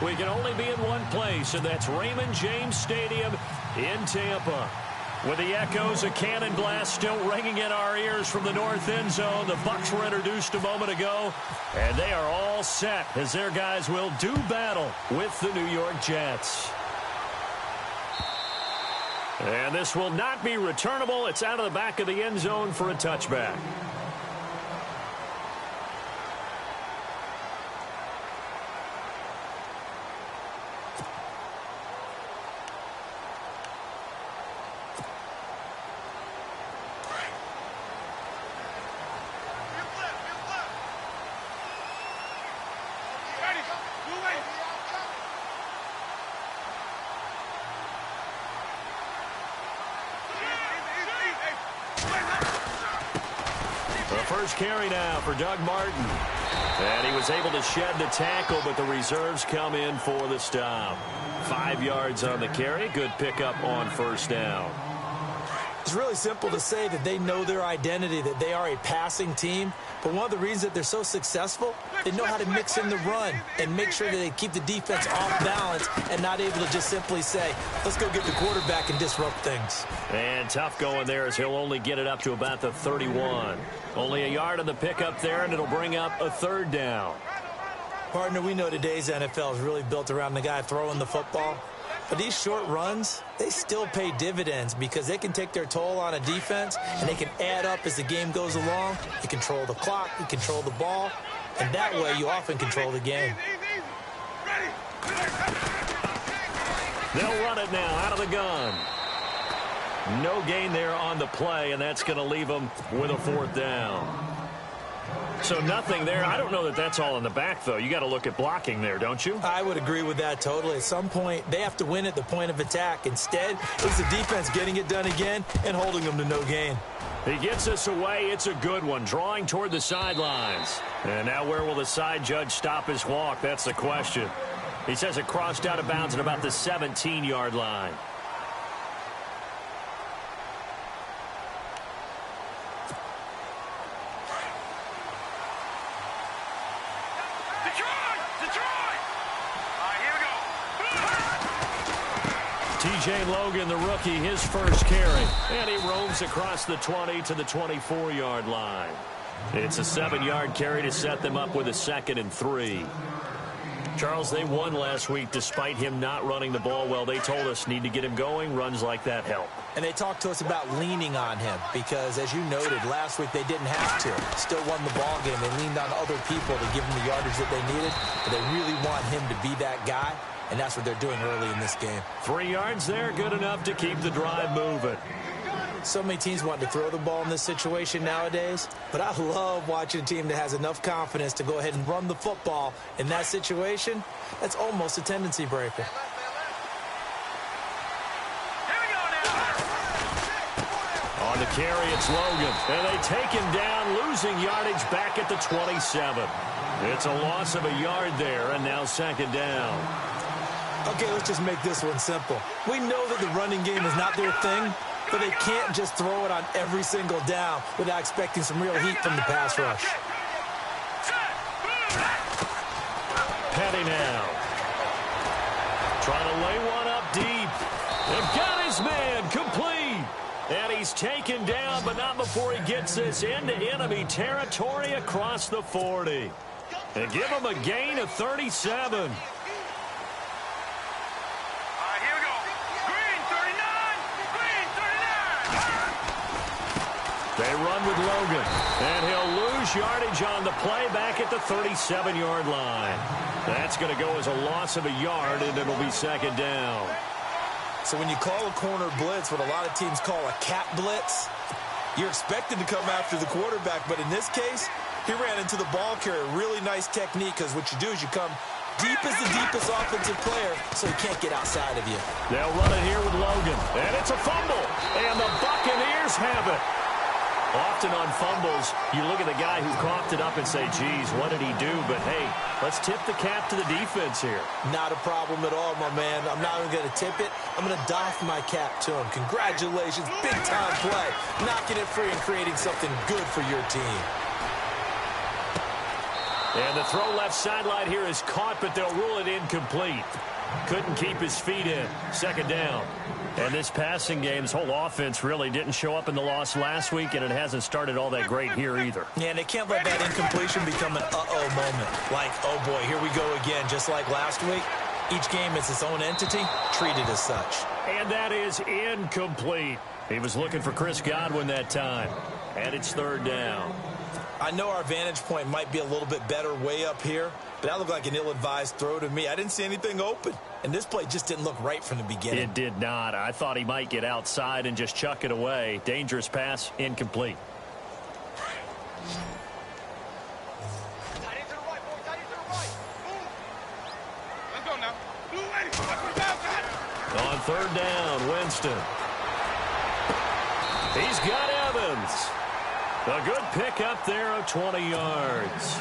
we can only be in one place, and that's Raymond James Stadium in Tampa. With the echoes of cannon blast still ringing in our ears from the north end zone, the Bucs were introduced a moment ago, and they are all set as their guys will do battle with the New York Jets. And this will not be returnable. It's out of the back of the end zone for a touchback. First carry now for Doug Martin. And he was able to shed the tackle, but the reserves come in for the stop. 5 yards on the carry. Good pickup on first down. It's really simple to say that they know their identity, that they are a passing team. But one of the reasons that they're so successful, they know how to mix in the run and make sure that they keep the defense off balance and not able to just simply say, let's go get the quarterback and disrupt things. And tough going there as he'll only get it up to about the 31. Only a yard on the pickup there, and it'll bring up a third down. Partner, we know today's NFL is really built around the guy throwing the football. But these short runs, they still pay dividends because they can take their toll on a defense, and they can add up as the game goes along. You control the clock, you control the ball, and that way you often control the game. They'll run it now out of the gun. No gain there on the play, and that's going to leave them with a fourth down. So nothing there. I don't know that that's all in the back, though. You got to look at blocking there, don't you? I would agree with that totally. At some point, they have to win at the point of attack. Instead, it's the defense getting it done again and holding them to no gain. He gets us away. It's a good one, drawing toward the sidelines. And now where will the side judge stop his walk? That's the question. He says it crossed out of bounds at about the 17-yard line. TJ Logan, the rookie, his first carry. And he roams across the 20 to the 24-yard line. It's a 7-yard carry to set them up with a 2nd and 3. Charles, they won last week despite him not running the ball well. They told us need to get him going. Runs like that help. And they talked to us about leaning on him because, as you noted, last week they didn't have to. Still won the ball game. They leaned on other people to give them the yardage that they needed. But they really want him to be that guy. And that's what they're doing early in this game. 3 yards there, good enough to keep the drive moving. So many teams want to throw the ball in this situation nowadays, but I love watching a team that has enough confidence to go ahead and run the football. In that situation, that's almost a tendency breaker. On the carry, it's Logan. And they take him down, losing yardage back at the 27. It's a loss of a yard there, and now 2nd down. Okay, let's just make this one simple. We know that the running game is not their thing, but they can't just throw it on every single down without expecting some real heat from the pass rush. Petty now. Trying to lay one up deep. They've got his man complete. And he's taken down, but not before he gets this into enemy territory across the 40. And give him a gain of 37. They run with Logan, and he'll lose yardage on the play back at the 37-yard line. That's going to go as a loss of a yard, and it'll be 2nd down. So when you call a corner blitz, what a lot of teams call a cap blitz, you're expected to come after the quarterback. But in this case, he ran into the ball carrier. Really nice technique, because what you do is you come deep as the deepest offensive player, so he can't get outside of you. They'll run it here with Logan, and it's a fumble, and the Buccaneers have it. Often on fumbles, you look at the guy who coughed it up and say, geez, what did he do? But, hey, let's tip the cap to the defense here. Not a problem at all, my man. I'm not even going to tip it. I'm going to doff my cap to him. Congratulations. Big-time play. Knocking it free and creating something good for your team. And the throw left sideline here is caught, but they'll rule it incomplete. Couldn't keep his feet in. Second down. And this passing game's whole offense really didn't show up in the loss last week, and it hasn't started all that great here either. Yeah, and they can't let that incompletion become an uh-oh moment. Like, oh boy, here we go again, just like last week. Each game is its own entity, treated as such. And that is incomplete. He was looking for Chris Godwin that time. And it's third down. I know our vantage point might be a little bit better way up here, but that looked like an ill-advised throw to me. I didn't see anything open, and this play just didn't look right from the beginning. It did not. I thought he might get outside and just chuck it away. Dangerous pass, incomplete. On third down, Winston. He's got Evans. A good pick up there of 20 yards.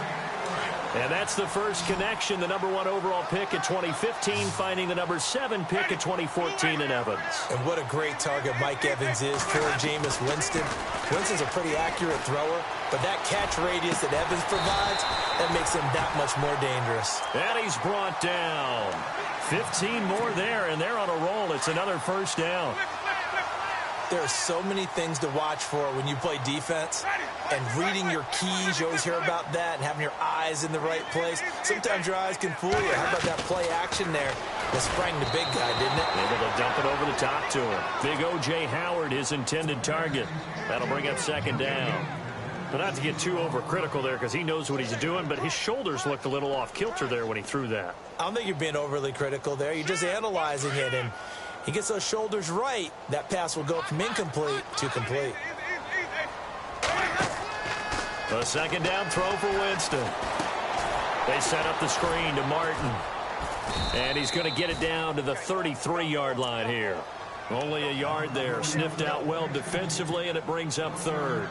And that's the first connection, the number 1 overall pick in 2015, finding the number 7 pick in 2014 in Evans. And what a great target Mike Evans is for Jameis Winston. Winston's a pretty accurate thrower, but that catch radius that Evans provides, that makes him that much more dangerous. And he's brought down. 15 more there, and they're on a roll. It's another first down. There are so many things to watch for when you play defense, and reading your keys, you always hear about that, and having your eyes in the right place. Sometimes your eyes can fool you. How about that play action there that sprang the big guy, didn't it? Able to dump it over the top to him. Big O.J. Howard, his intended target. That'll bring up second down. But not to get too overcritical there because he knows what he's doing, but his shoulders looked a little off kilter there when he threw that. I don't think you're being overly critical there. You're just analyzing it, and he gets those shoulders right, that pass will go from incomplete to complete. A second down throw for Winston. They set up the screen to Martin. And he's going to get it down to the 33-yard line here. Only a yard there. Sniffed out well defensively, and it brings up third.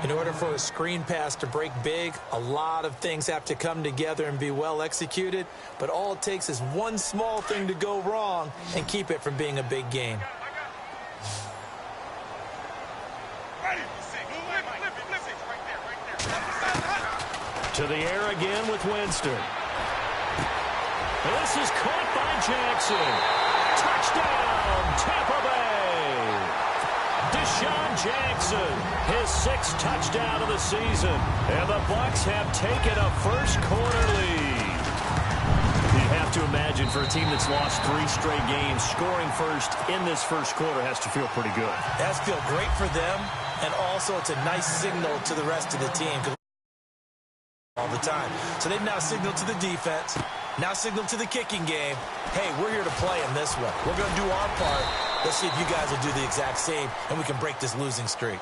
In order for a screen pass to break big, a lot of things have to come together and be well executed. But all it takes is one small thing to go wrong and keep it from being a big game. To the air again with Winston. This is caught by Jackson. Touchdown, Tampa Bay. Deshaun Jackson, his 6th touchdown of the season. And the Bucs have taken a first-quarter lead. You have to imagine for a team that's lost 3 straight games, scoring first in this first quarter has to feel pretty good. It has to feel great for them, and also it's a nice signal to the rest of the team all the time. So they've now signaled to the defense, now signaled to the kicking game, hey, we're here to play in this one. We're going to do our part. Let's see if you guys will do the exact same, and we can break this losing streak.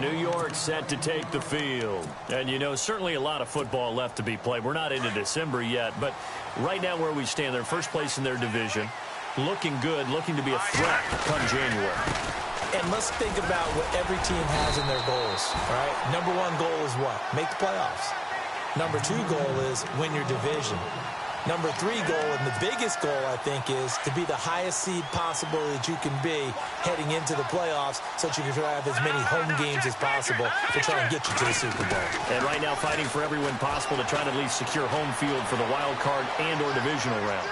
New York set to take the field. And, you know, certainly a lot of football left to be played. We're not into December yet, but right now where we stand, they're first place in their division, looking good, looking to be a threat come January. And let's think about what every team has in their goals, all right? Number 1 goal is what? Make the playoffs. Number 2 goal is win your division. Number 3 goal, and the biggest goal, I think, is to be the highest seed possible that you can be heading into the playoffs so that you can have as many home games as possible to try and get you to the Super Bowl. And right now fighting for every win possible to try to at least secure home field for the wild card and or divisional round.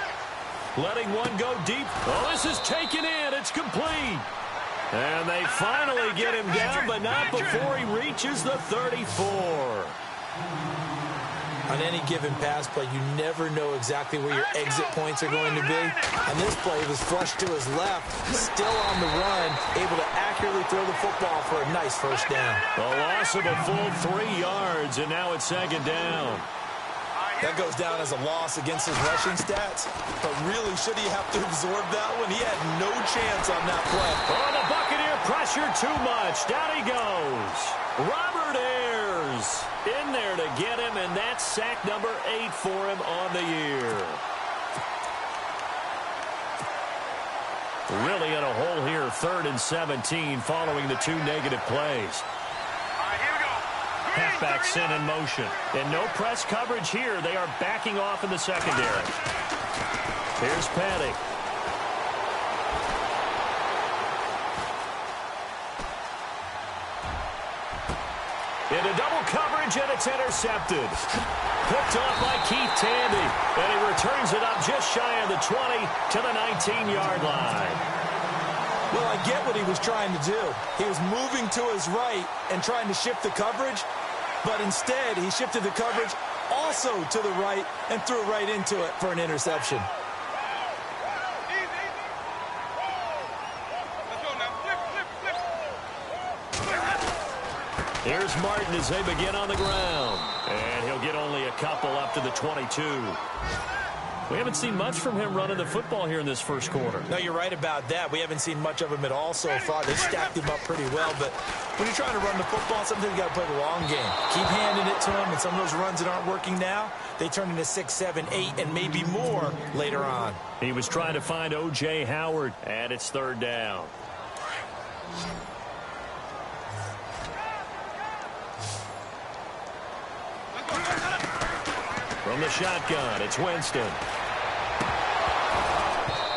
Letting one go deep. Oh, this is taken in. It's complete. And they finally get him down, but not before he reaches the 34. On any given pass play, you never know exactly where your exit points are going to be. On this play, he was flushed to his left, still on the run, able to accurately throw the football for a nice first down. A loss of a full 3 yards, and now it's second down. That goes down as a loss against his rushing stats, but really, should he have to absorb that one? He had no chance on that play. Oh, the Buccaneer pressure too much. Down he goes. Robert Ayers in there to get him, and that's sack number 8 for him on the year. Really in a hole here, 3rd and 17 following the 2 negative plays. Halfback sent in motion. And no press coverage here. They are backing off in the secondary. Here's Paddock. Into double coverage, and it's intercepted. Picked off by Keith Tandy, and he returns it up just shy of the 20 to the 19-yard line. Well, I get what he was trying to do. He was moving to his right and trying to shift the coverage, but instead he shifted the coverage also to the right and threw right into it for an interception. Here's Martin as they begin on the ground. And he'll get only a couple up to the 22. We haven't seen much from him running the football here in this first quarter. No, you're right about that. We haven't seen much of him at all so far. They stacked him up pretty well, but when you're trying to run the football, sometimes you got to play the long game. Keep handing it to him, and some of those runs that aren't working now, they turn into 6, 7, 8, and maybe more later on. He was trying to find O.J. Howard, and it's third down. From the shotgun, it's Winston.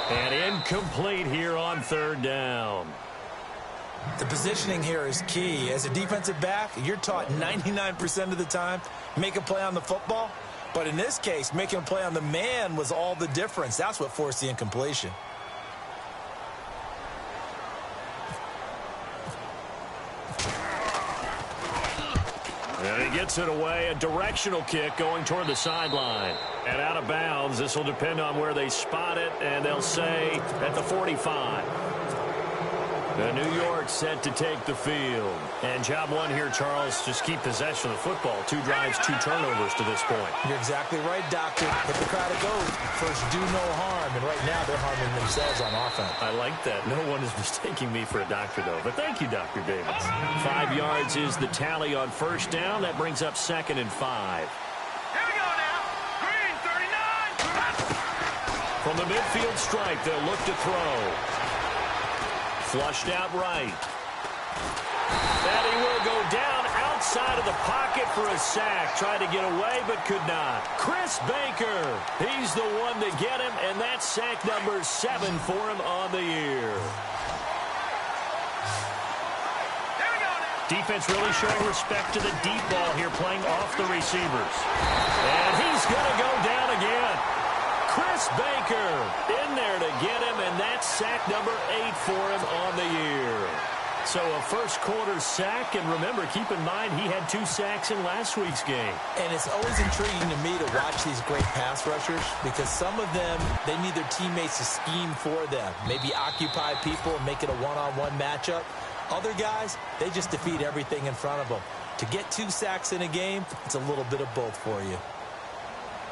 And incomplete here on third down. The positioning here is key. As a defensive back, you're taught 99% of the time, make a play on the football. But in this case, making a play on the man was all the difference. That's what forced the incompletion. And he gets it away, a directional kick going toward the sideline. And out of bounds, this will depend on where they spot it, and they'll say at the 45. The New York set to take the field. And job one here, Charles, just keep possession of the football. 2 drives, 2 turnovers to this point. You're exactly right, Doctor. Hippocratic oath. First, do no harm. And right now, they're harming themselves on offense. I like that. No one is mistaking me for a doctor, though. But thank you, Dr. Davis. 5 yards is the tally on first down. That brings up 2nd and 5. Here we go now. Green, 39. From the midfield stripe, they'll look to throw. Flushed out right. And he will go down outside of the pocket for a sack. Tried to get away, but could not. Chris Baker, he's the one to get him, and that's sack number 7 for him on the year. Defense really showing respect to the deep ball here, playing off the receivers. And he's going to go down again. Chris Baker in there to get him, and that's sack number 8 for him on the year. So a first quarter sack, and remember, keep in mind he had 2 sacks in last week's game. And it's always intriguing to me to watch these great pass rushers because some of them, they need their teammates to scheme for them. Maybe occupy people and make it a one-on-one matchup. Other guys, they just defeat everything in front of them. To get 2 sacks in a game, it's a little bit of both for you.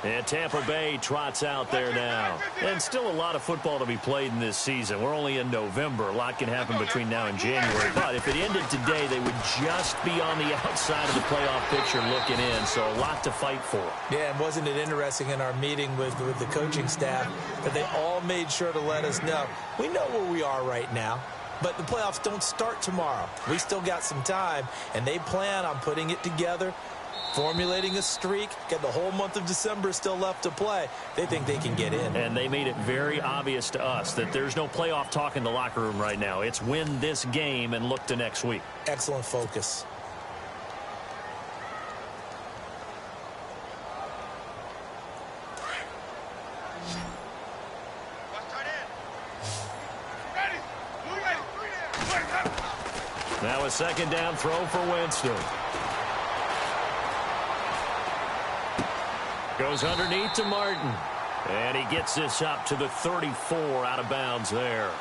And Tampa Bay trots out there now. And still a lot of football to be played in this season. We're only in November. A lot can happen between now and January. But if it ended today, they would just be on the outside of the playoff picture looking in. So a lot to fight for. Yeah, and wasn't it interesting in our meeting with the coaching staff that they all made sure to let us know. We know where we are right now. But the playoffs don't start tomorrow. We still got some time, and they plan on putting it together, formulating a streak, got the whole month of December still left to play. They think they can get in. And they made it very obvious to us that there's no playoff talk in the locker room right now. It's win this game and look to next week. Excellent focus. Now a second down throw for Winston. Goes underneath to Martin. And he gets this up to the 34 out of bounds there.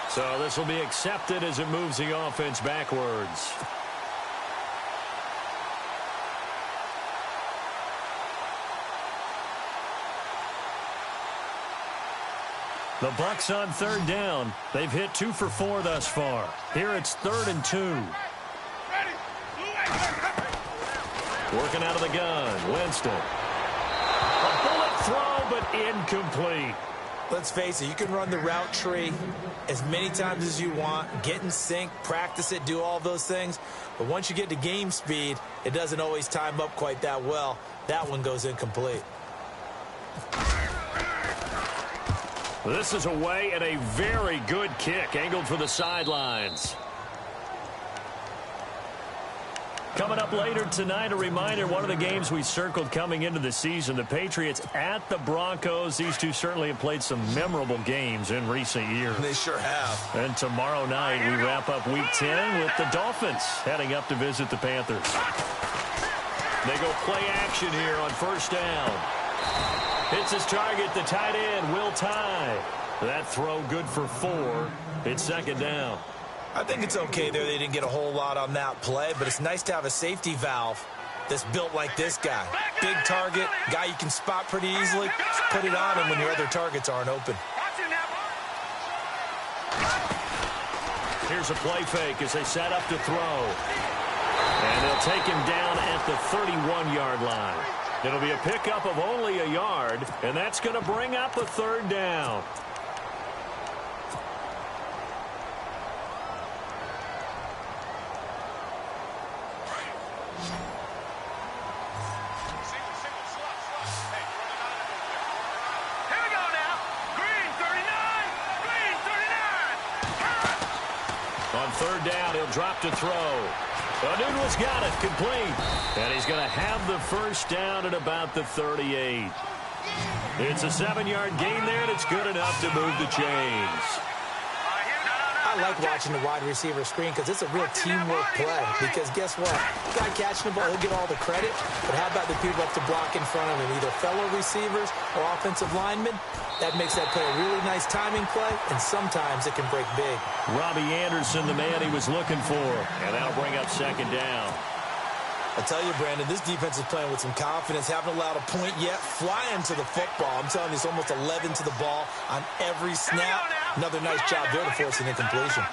So this will be accepted as it moves the offense backwards. The Bucs on third down. They've hit 2 for 4 thus far. Here it's 3rd and 2. Working out of the gun, Winston. A bullet throw, but incomplete. Let's face it, you can run the route tree as many times as you want, get in sync, practice it, do all those things. But once you get to game speed, it doesn't always time up quite that well. That one goes incomplete. This is away and a very good kick, angled for the sidelines. Coming up later tonight, a reminder, one of the games we circled coming into the season, the Patriots at the Broncos. These two certainly have played some memorable games in recent years. They sure have. And tomorrow night, we wrap up Week 10 with the Dolphins heading up to visit the Panthers. They go play action here on first down. Hits his target, the tight end, Will Tye. That throw good for 4. It's second down. I think it's okay there. They didn't get a whole lot on that play, but it's nice to have a safety valve that's built like this guy. Big target, guy you can spot pretty easily. Just put it on him when your other targets aren't open. Here's a play fake as they set up to throw. And they'll take him down at the 31-yard line. It'll be a pickup of only a yard, and that's going to bring up a third down. Third down, he'll drop to throw. Nunez got it, complete. And he's going to have the first down at about the 38. It's a 7-yard gain there, and it's good enough to move the chains. I like watching the wide receiver screen because it's a real teamwork play. Because guess what? The guy catching the ball, he'll get all the credit. But how about the people up to block in front of him? Either fellow receivers or offensive linemen. That makes that play a really nice timing play, and sometimes it can break big. Robbie Anderson, the man he was looking for. And that'll bring up second down. I tell you, Brandon, this defense is playing with some confidence. Haven't allowed a point yet. Flying to the football. I'm telling you, it's almost 11 to the ball on every snap. Another nice job there to force an incompletion.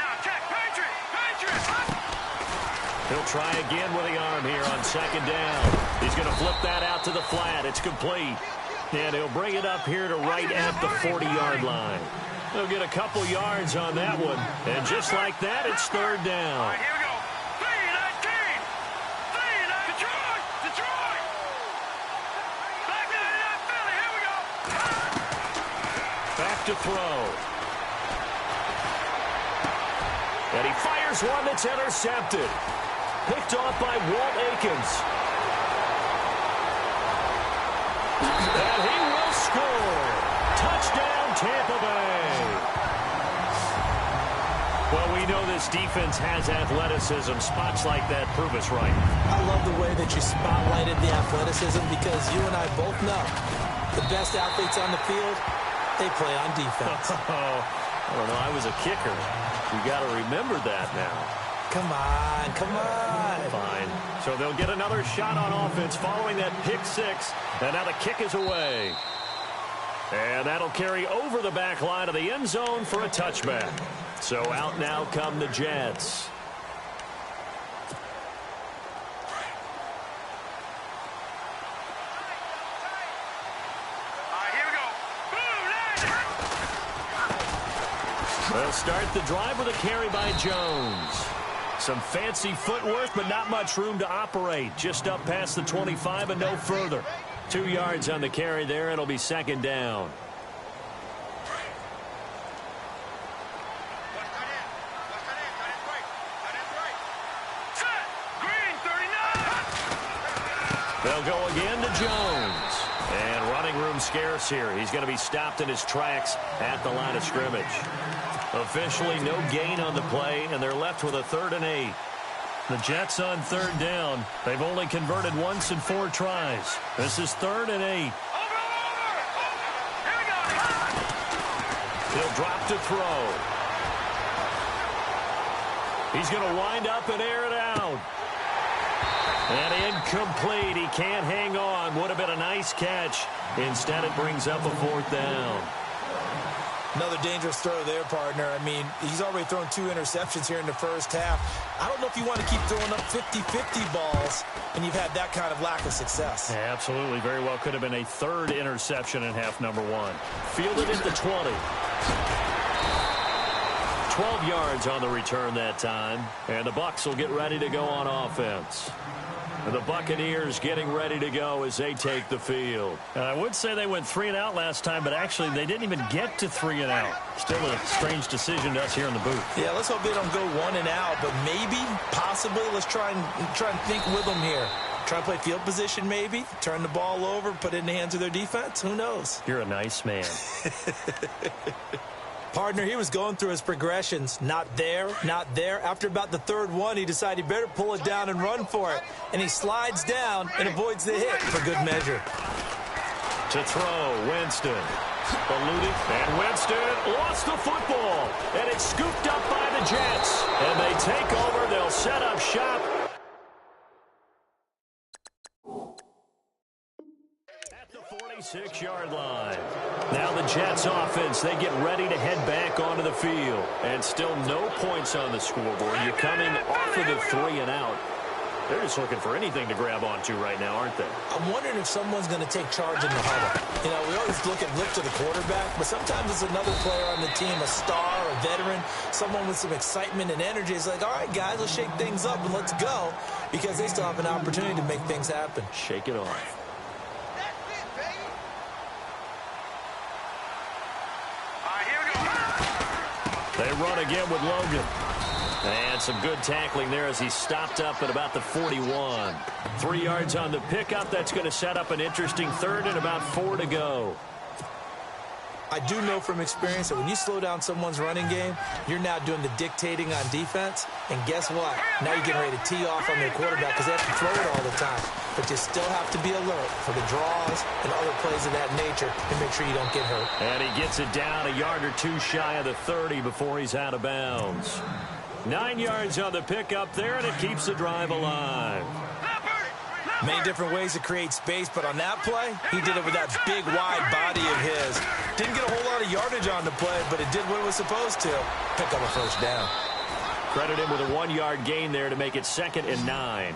He'll try again with the arm here on second down. He's going to flip that out to the flat. It's complete. And he'll bring it up here to right at the 40-yard line. He'll get a couple yards on that one. And just like that, it's third down. All right, here we go. 3-19. 3-19. Detroit. Detroit. Back to Philly. Here we go. Back to throw. And he fires one that's intercepted. Picked off by Walt Aikens. And he will score. Touchdown, Tampa Bay. Well, we know this defense has athleticism. Spots like that prove us right. I love the way that you spotlighted the athleticism because you and I both know the best athletes on the field, they play on defense. I don't know. I was a kicker. You got to remember that now. Come on, come on. Fine. So they'll get another shot on offense following that pick six. And now the kick is away. And that'll carry over the back line of the end zone for a touchback. So out now come the Jets. They'll start the drive with a carry by Jones. Some fancy footwork, but not much room to operate. Just up past the 25 and no further. 2 yards on the carry there. It'll be second down. They'll go again to Jones. And running room scarce here. He's going to be stopped in his tracks at the line of scrimmage. Officially no gain on the play, and they're left with a 3rd and 8. The Jets on 3rd down. They've only converted once in 4 tries. This is 3rd and 8. He'll drop to throw. He's going to wind up and air it out. And incomplete. He can't hang on. Would have been a nice catch. Instead, it brings up a 4th down. Another dangerous throw there, partner. I mean, he's already thrown 2 interceptions here in the first half. I don't know if you want to keep throwing up 50-50 balls and you've had that kind of lack of success. Yeah, absolutely. Very well could have been a 3rd interception in half number 1. Fielded at the 20. 12 yards on the return that time. And the Bucs will get ready to go on offense. The Buccaneers getting ready to go as they take the field. I would say they went 3 and out last time, but actually they didn't even get to 3 and out. Still a strange decision to us here in the booth. Yeah, let's hope they don't go 1 and out, but maybe, possibly, let's try and think with them here. Try to play field position maybe, turn the ball over, put it in the hands of their defense. Who knows? You're a nice man. Partner, he was going through his progressions. Not there, not there. After about the third one, he decided he better pull it down and run for it. And he slides down and avoids the hit for good measure. To throw, Winston. Eluded, and Winston lost the football. And it's scooped up by the Jets. And they take over. They'll set up shop. At the 46-yard line. Now the Jets offense, they get ready to head back onto the field. And still no points on the scoreboard. You're coming off of the 3 and out. They're just looking for anything to grab onto right now, aren't they? I'm wondering if someone's going to take charge in the huddle. You know, we always look to the quarterback, but sometimes it's another player on the team, a star, a veteran, someone with some excitement and energy. It's like, all right, guys, let's shake things up and let's go, because they still have an opportunity to make things happen. Shake it off. They run again with Logan. And some good tackling there as he stopped up at about the 41. 3 yards on the pickup. That's going to set up an interesting third and about 4 to go. I do know from experience that when you slow down someone's running game, you're now doing the dictating on defense. And guess what? Now you're getting ready to tee off on their quarterback because they have to throw it all the time. But you still have to be alert for the draws and other plays of that nature and make sure you don't get hurt. And he gets it down a yard or two shy of the 30 before he's out of bounds. 9 yards on the pickup there, and it keeps the drive alive. Many different ways to create space, but on that play, he did it with that big, wide body of his. Didn't get a whole lot of yardage on the play, but it did what it was supposed to. Pick up a first down. Credit him with a 1-yard gain there to make it 2nd and 9.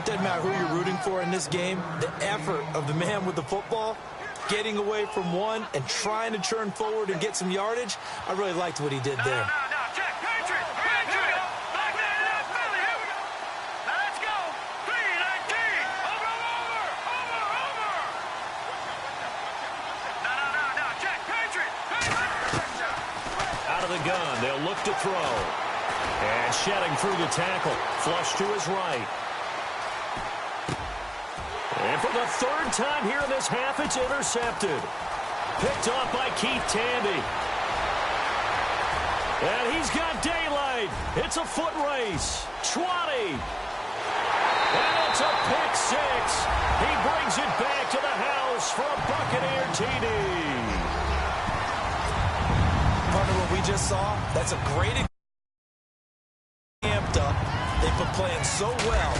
Doesn't matter who you're rooting for in this game. The effort of the man with the football, getting away from one and trying to turn forward and get some yardage, I really liked what he did there. Gun. They'll look to throw. And shedding through the tackle. Flush to his right. And for the 3rd time here in this half, it's intercepted. Picked off by Keith Tandy. And he's got daylight. It's a foot race. 20. And it's a pick 6. He brings it back to the house for a Buccaneer TD. What we just saw, that's a great amped up. They've been playing so well,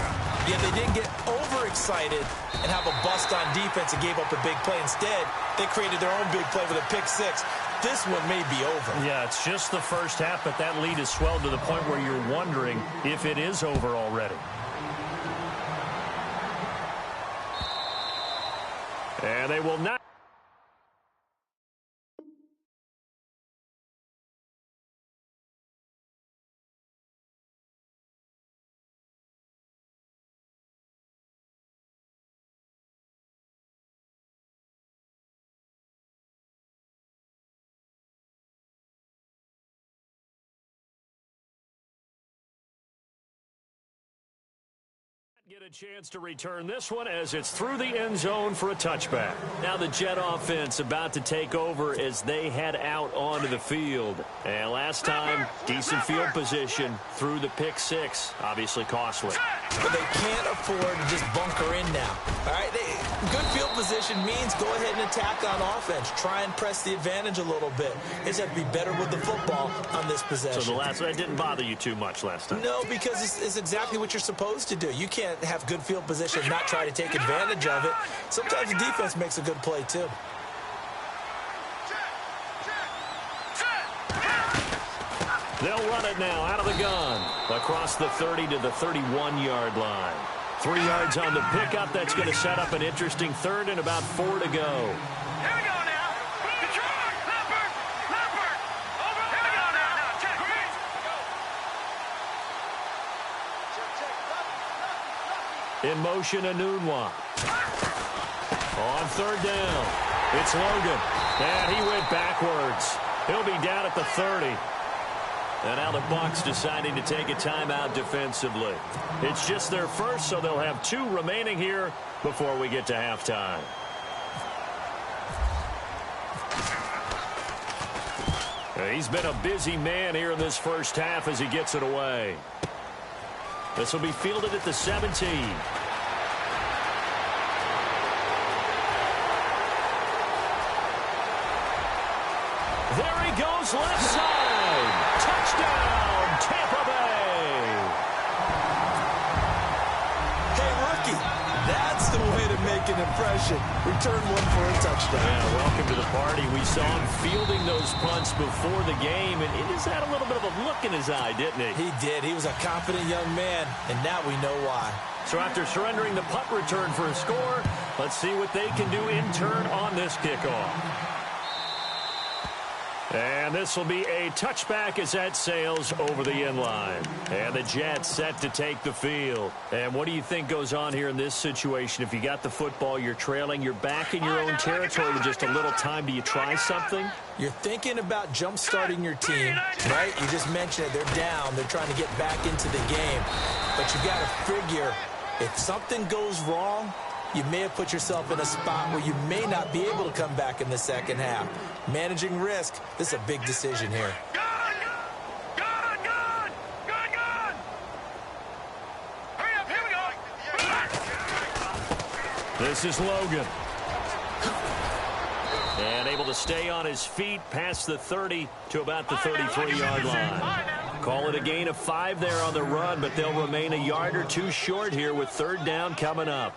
yet they didn't get overexcited and have a bust on defense and gave up a big play. Instead, they created their own big play with a pick 6. This one may be over. Yeah, it's just the first half, but that lead has swelled to the point where you're wondering if it is over already. And they will not. Get a chance to return this one as it's through the end zone for a touchback. Now the Jet offense about to take over as they head out onto the field. And last time, decent field position through the pick 6. Obviously costly. But they can't afford to just bunker in now. All right, good field position means go ahead and attack on offense. Try and press the advantage a little bit. They just have to be better with the football on this possession. So the last one didn't bother you too much last time? No, because it's exactly what you're supposed to do. You can't have good field position and not try to take advantage of it. Sometimes the defense makes a good play, too. They'll run it now out of the gun. Across the 30 to the 31-yard line. 3 yards on the pickup. That's going to set up an interesting third and about 4 to go. Here we go now. Detroit, Leopard. Over. Here we go now. Check. In motion, Anunwa. On third down, it's Logan. And he went backwards. He'll be down at the 30. And now the Bucs deciding to take a timeout defensively. It's just their first, so they'll have 2 remaining here before we get to halftime. He's been a busy man here in this first half as he gets it away. This will be fielded at the 17. There he goes, left side. Touchdown, Tampa Bay. Hey, rookie, that's the way to make an impression. Return one for a touchdown. Yeah, welcome to the party. We saw him fielding those punts before the game, and he just had a little bit of a look in his eye, didn't he? He did. He was a confident young man, and now we know why. So after surrendering the punt return for a score, let's see what they can do in turn on this kickoff. And this will be a touchback as that sails over the end line. And the Jets set to take the field. And what do you think goes on here in this situation? If you got the football, you're trailing, you're back in your own territory with just a little time. Do you try something? You're thinking about jump-starting your team, right? You just mentioned it. They're down. They're trying to get back into the game. But you got to figure, if something goes wrong, you may have put yourself in a spot where you may not be able to come back in the second half. Managing risk, this is a big decision here. Gun! Hurry up, here we go! This is Logan. And able to stay on his feet past the 30 to about the 33-yard line. Call it a gain of 5 there on the run, but they'll remain a yard or 2 short here with third down coming up.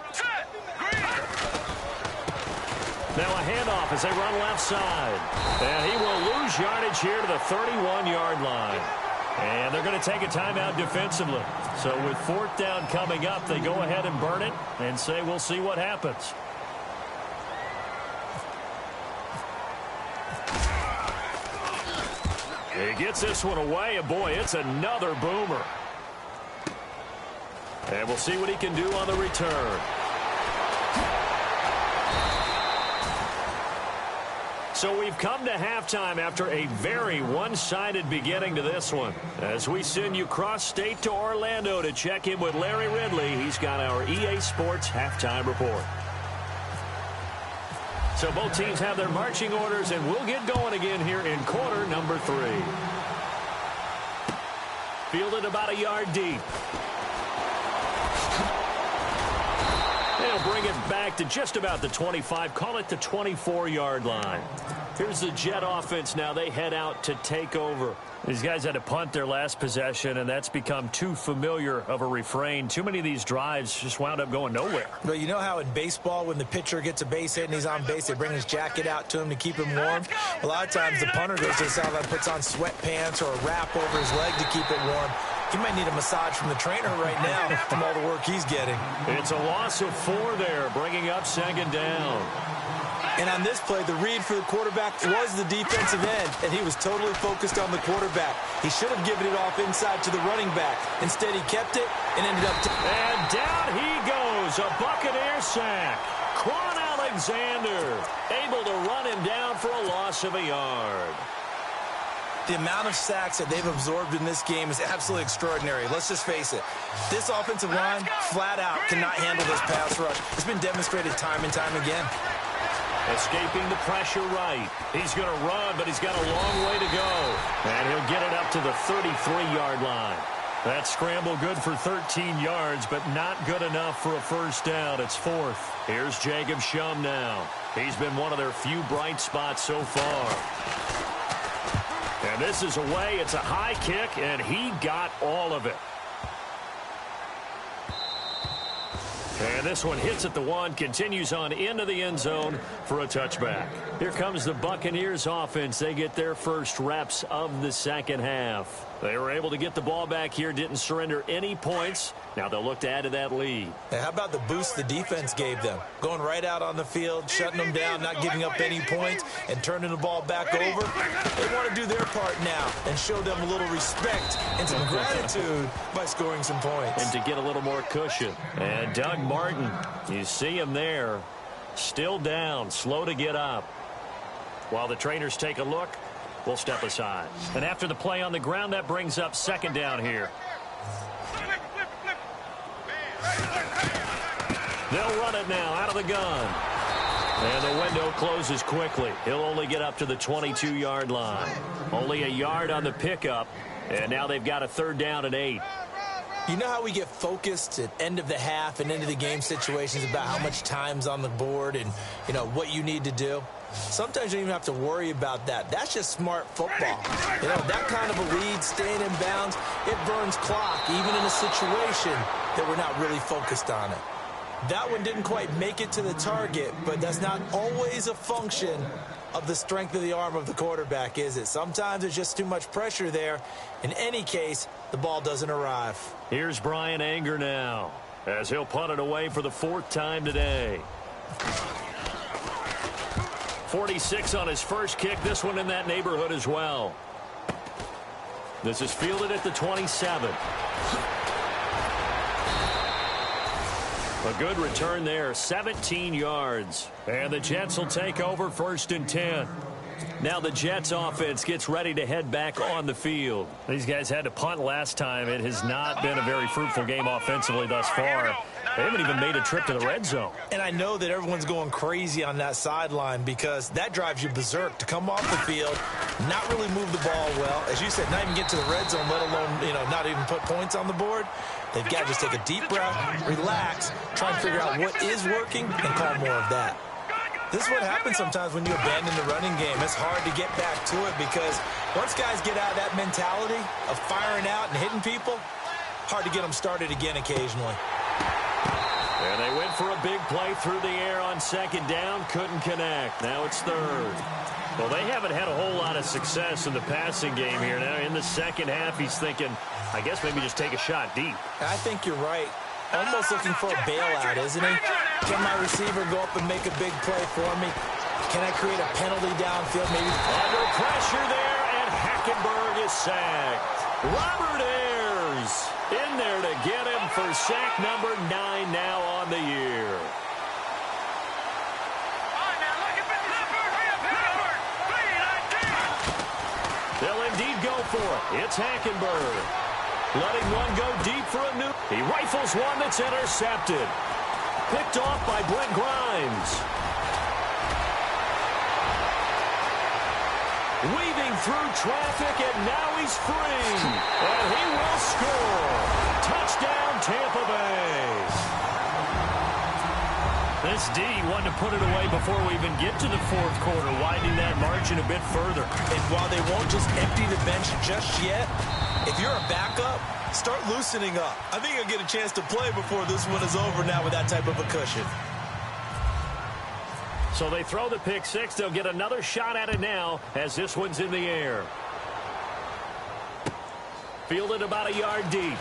Now a handoff as they run left side. And he will lose yardage here to the 31-yard line. And they're going to take a timeout defensively. So with fourth down coming up, they go ahead and burn it and say we'll see what happens. He gets this one away, and boy, it's another boomer. And we'll see what he can do on the return. So we've come to halftime after a very one-sided beginning to this one. As we send you cross-state to Orlando to check in with Larry Ridley, he's got our EA Sports halftime report. So both teams have their marching orders, and we'll get going again here in quarter number 3. Fielded about a yard deep. They'll bring it back to just about the 25, call it the 24-yard line. Here's the Jet offense now. They head out to take over. These guys had to punt their last possession, and that's become too familiar of a refrain. Too many of these drives just wound up going nowhere. Well, you know how in baseball, when the pitcher gets a base hit and he's on base, they bring his jacket out to him to keep him warm? A lot of times the punter goes to the sideline, puts on sweatpants or a wrap over his leg to keep it warm. He might need a massage from the trainer right now from all the work he's getting. It's a loss of 4 there, bringing up second down. And on this play, the read for the quarterback was the defensive end, and he was totally focused on the quarterback. He should have given it off inside to the running back. Instead, he kept it and ended up... And down he goes, a Buccaneer sack. Quan Alexander able to run him down for a loss of a yard. The amount of sacks that they've absorbed in this game is absolutely extraordinary. Let's just face it. This offensive line, flat out, cannot handle this pass rush. It's been demonstrated time and time again. Escaping the pressure right. He's going to run, but he's got a long way to go. And he'll get it up to the 33-yard line. That scramble good for 13 yards, but not good enough for a first down. It's 4th. Here's Jacob Shum now. He's been one of their few bright spots so far. And this is away. It's a high kick, and he got all of it. And this one hits at the 1, continues on into the end zone for a touchback. Here comes the Buccaneers offense. They get their first reps of the second half. They were able to get the ball back here, didn't surrender any points. Now they'll look to add to that lead. Hey, how about the boost the defense gave them? Going right out on the field, shutting them down, not giving up any points, and turning the ball back over. They want to do their part now and show them a little respect and some gratitude by scoring some points. And to get a little more cushion. And Doug Martin, you see him there, still down, slow to get up. While the trainers take a look, we'll step aside. And after the play on the ground, that brings up second down here. They'll run it now out of the gun. And the window closes quickly. He'll only get up to the 22-yard line. Only a yard on the pickup. And now they've got a third down and 8. You know how we get focused at end of the half and end of the game situations about how much time's on the board and, you know, what you need to do? Sometimes you don't even have to worry about that. That's just smart football. You know, that kind of a lead, staying in bounds, it burns clock, even in a situation that we're not really focused on it. That one didn't quite make it to the target, but that's not always a function of the strength of the arm of the quarterback, is it? Sometimes there's just too much pressure there. In any case, the ball doesn't arrive. Here's Brian Anger now, as he'll punt it away for the 4th time today. 46 on his first kick. This one in that neighborhood as well. This is fielded at the 27. A good return there, 17 yards. And the Jets will take over 1st and 10. Now the Jets offense gets ready to head back on the field. These guys had to punt last time. It has not been a very fruitful game offensively thus far. They haven't even made a trip to the red zone. And I know that everyone's going crazy on that sideline because that drives you berserk to come off the field, not really move the ball well. As you said, not even get to the red zone, let alone, you know, not even put points on the board. They've got to just take a deep breath, relax, try and figure out what is working, and call more of that. This is what happens sometimes when you abandon the running game. It's hard to get back to it because once guys get out of that mentality of firing out and hitting people, hard to get them started again occasionally. And they went for a big play through the air on 2nd down. Couldn't connect. Now it's 3rd. Well, they haven't had a whole lot of success in the passing game here. Now in the second half, he's thinking, I guess maybe just take a shot deep. I think you're right. Almost looking for a bailout, isn't he? Can my receiver go up and make a big play for me? Can I create a penalty downfield? Maybe under pressure there, and Hackenberg is sacked. Robert Ayers in there to get him for sack number 9 now on the year. They'll indeed go for it. It's Hackenberg. Letting one go deep for a new. He rifles one that's intercepted. Picked off by Brent Grimes. Weaving through traffic, and now he's free. And he will score. Touchdown, Tampa Bay. This D wanted to put it away before we even get to the 4th quarter, widening that margin a bit further. And while they won't just empty the bench just yet, if you're a backup, start loosening up. I think you'll get a chance to play before this one is over now with that type of a cushion. So they throw the pick 6. They'll get another shot at it now as this one's in the air. Fielded about a yard deep.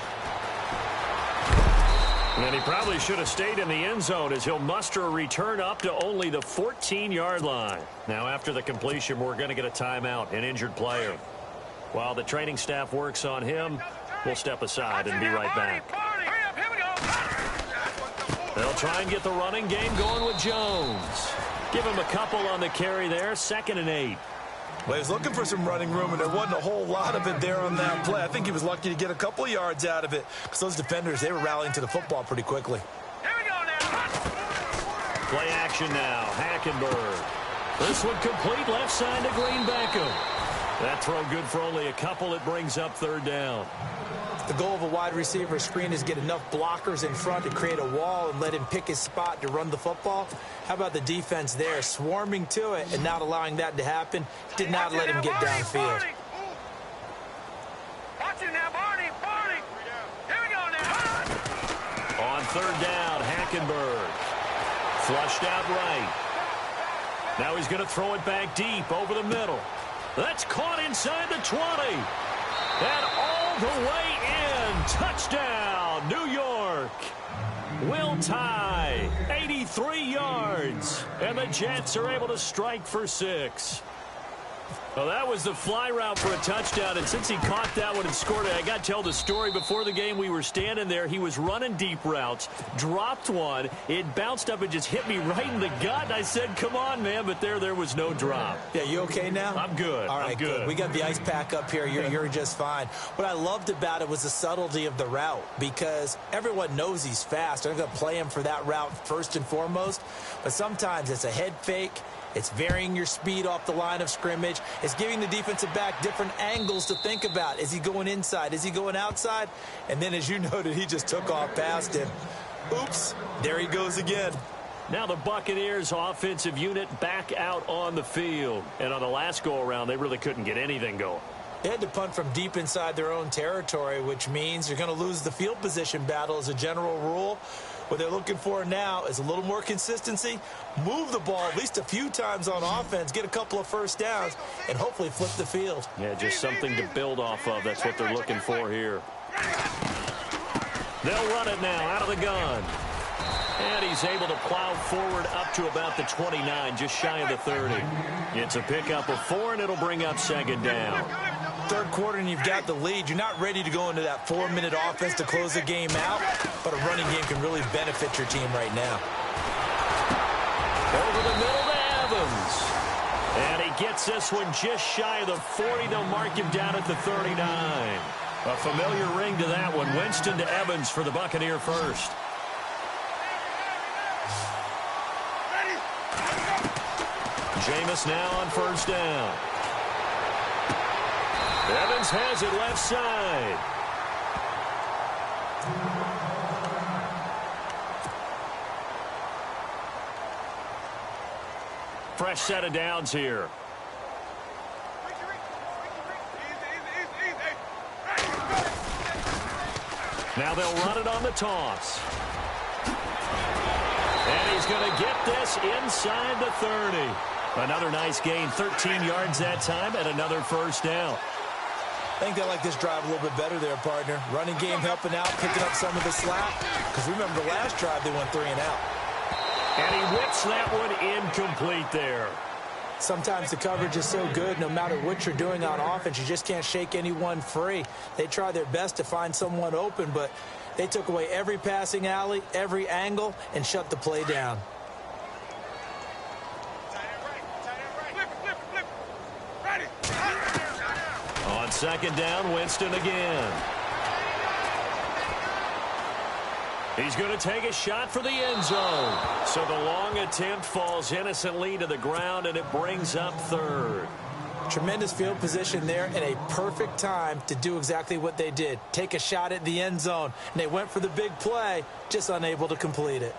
And he probably should have stayed in the end zone as he'll muster a return up to only the 14-yard line. Now after the completion, we're going to get a timeout, an injured player. While the training staff works on him, we'll step aside and be right back. They'll try and get the running game going with Jones. Give him a couple on the carry there, 2nd and 8. Well, he was looking for some running room, and there wasn't a whole lot of it there on that play. I think he was lucky to get a couple of yards out of it because those defenders, they were rallying to the football pretty quickly. Here we go now. Play action now, Hackenberg. This one complete left side to Green Beckham. That throw good for only a couple. It brings up 3rd down. The goal of a wide receiver screen is get enough blockers in front to create a wall and let him pick his spot to run the football. How about the defense there, swarming to it and not allowing that to happen? Did not let him get downfield. Watch it now, Barney. Here we go now. On 3rd down, Hackenberg. Flushed out right. Now he's going to throw it back deep over the middle. That's caught inside the 20. And all the way in. Touchdown, New York. Will tie, 83 yards. And the Jets are able to strike for 6. Well, that was the fly route for a touchdown, and since he caught that one and scored it, I got to tell the story. Before the game, we were standing there. He was running deep routes, dropped one. It bounced up and just hit me right in the gut, and I said, come on, man, but there was no drop. Yeah, you okay now? I'm good. All right, I'm good. We got the ice pack up here. You're just fine. What I loved about it was the subtlety of the route, because everyone knows he's fast. They're going to play him for that route first and foremost, but sometimes it's a head fake. It's varying your speed off the line of scrimmage. It's giving the defensive back different angles to think about. Is he going inside? Is he going outside? And then, as you noted, he just took off past him. Oops, there he goes again. Now the Buccaneers offensive unit back out on the field. And on the last go-around, they really couldn't get anything going. They had to punt from deep inside their own territory, which means you're going to lose the field position battle as a general rule. What they're looking for now is a little more consistency, move the ball at least a few times on offense, get a couple of first downs, and hopefully flip the field. Yeah, just something to build off of. That's what they're looking for here. They'll run it now out of the gun. And he's able to plow forward up to about the 29, just shy of the 30. It's a pickup of 4, and it'll bring up second down. Third quarter and you've got the lead. You're not ready to go into that 4-minute offense to close the game out, but a running game can really benefit your team right now. Over the middle to Evans. And he gets this one just shy of the 40. They'll mark him down at the 39. A familiar ring to that one. Winston to Evans for the Buccaneer first. Jameis now on first down. Evans has it left side. Fresh set of downs here. Now they'll run it on the toss. And he's going to get this inside the 30. Another nice gain, 13 yards that time, and another first down. I think they like this drive a little bit better there, partner. Running game helping out, picking up some of the slack. Because remember, the last drive they went 3 and out. And he whips that one incomplete there. Sometimes the coverage is so good, no matter what you're doing on offense, you just can't shake anyone free. They try their best to find someone open, but they took away every passing alley, every angle, and shut the play down. On second down, Winston again. He's going to take a shot for the end zone. So the long attempt falls innocently to the ground, and it brings up third. Tremendous field position there and a perfect time to do exactly what they did. Take a shot at the end zone. And they went for the big play, just unable to complete it.